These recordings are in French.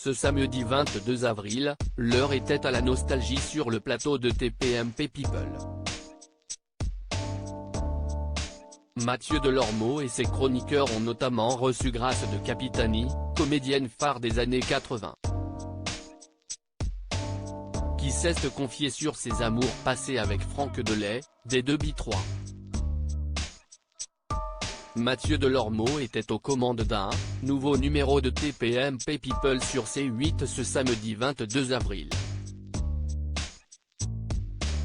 Ce samedi 22 avril, l'heure était à la nostalgie sur le plateau de TPMP People. Mathieu Delormeau et ses chroniqueurs ont notamment reçu Grace de Capitani, comédienne phare des années 80. Qui sait se confier sur ses amours passés avec Franck Delay, des 2B3. Mathieu Delormeau était aux commandes d'un nouveau numéro de TPMP People sur C8 ce samedi 22 avril.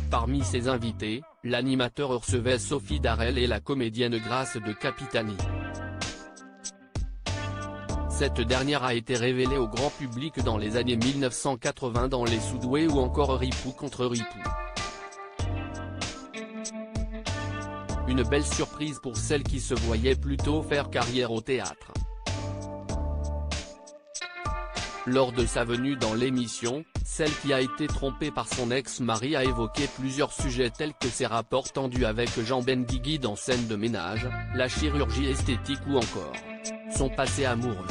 Parmi ses invités, l'animateur recevait Sophie Darel et la comédienne Grace de Capitani. Cette dernière a été révélée au grand public dans les années 1980 dans Les Soudoués ou encore Ripou contre Ripou. Une belle surprise pour celle qui se voyait plutôt faire carrière au théâtre. Lors de sa venue dans l'émission, celle qui a été trompée par son ex-mari a évoqué plusieurs sujets tels que ses rapports tendus avec Jean Benguigui dans Scène de ménage, la chirurgie esthétique ou encore son passé amoureux.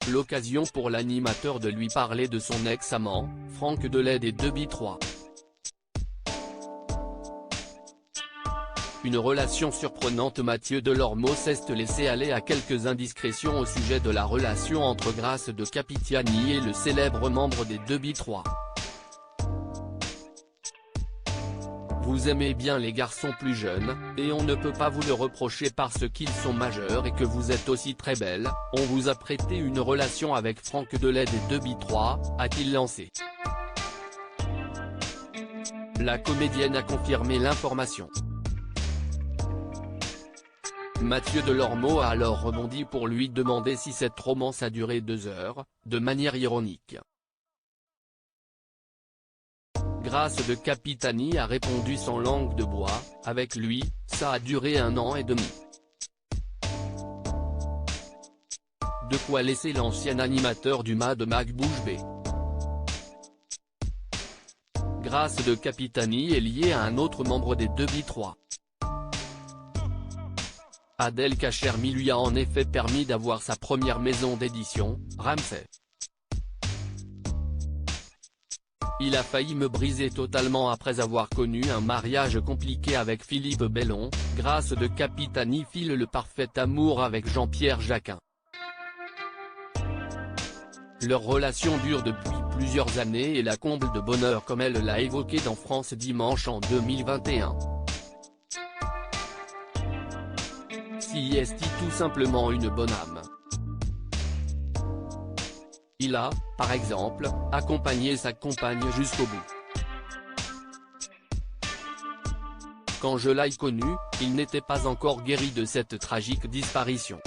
L'occasion pour l'animateur de lui parler de son ex-amant, Franck Delay des 2B3. Une relation surprenante. Mathieu Delormeau s'est laissé aller à quelques indiscrétions au sujet de la relation entre Grace de Capitani et le célèbre membre des 2B3. Vous aimez bien les garçons plus jeunes, et on ne peut pas vous le reprocher parce qu'ils sont majeurs et que vous êtes aussi très belle, on vous a prêté une relation avec Franck Delay des 2B3, a-t-il lancé. La comédienne a confirmé l'information. Mathieu Delormeau a alors rebondi pour lui demander si cette romance a duré 2 heures, de manière ironique. Grace de Capitani a répondu sans langue de bois, avec lui, ça a duré 1 an et demi. De quoi laisser l'ancien animateur du Mad Mag bouche bée. Grace de Capitani est liée à un autre membre des 2B3. Adel Kachermi lui a en effet permis d'avoir sa première maison d'édition, Ramsay. Il a failli me briser totalement après avoir connu un mariage compliqué avec Philippe Bellon. Grace de Capitani file le parfait amour avec Jean-Pierre Jacquin. Leur relation dure depuis plusieurs années et la comble de bonheur comme elle l'a évoqué dans France Dimanche en 2021. Si est tout simplement une bonne âme. Il a, par exemple, accompagné sa compagne jusqu'au bout. Quand je l'ai connu, il n'était pas encore guéri de cette tragique disparition.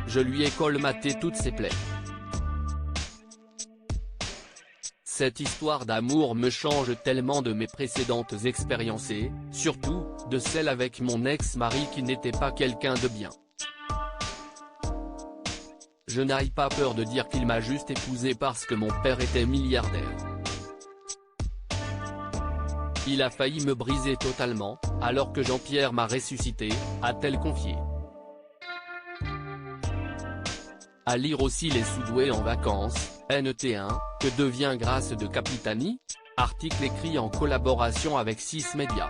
Je lui ai colmaté toutes ses plaies. Cette histoire d'amour me change tellement de mes précédentes expériences et, surtout, de celle avec mon ex-mari qui n'était pas quelqu'un de bien. Je n'ai pas peur de dire qu'il m'a juste épousé parce que mon père était milliardaire. Il a failli me briser totalement, alors que Jean-Pierre m'a ressuscité, a-t-elle confié. À lire aussi Les Soudoués en vacances, NT1, que devient Grace de Capitani ? Article écrit en collaboration avec 6 Médias.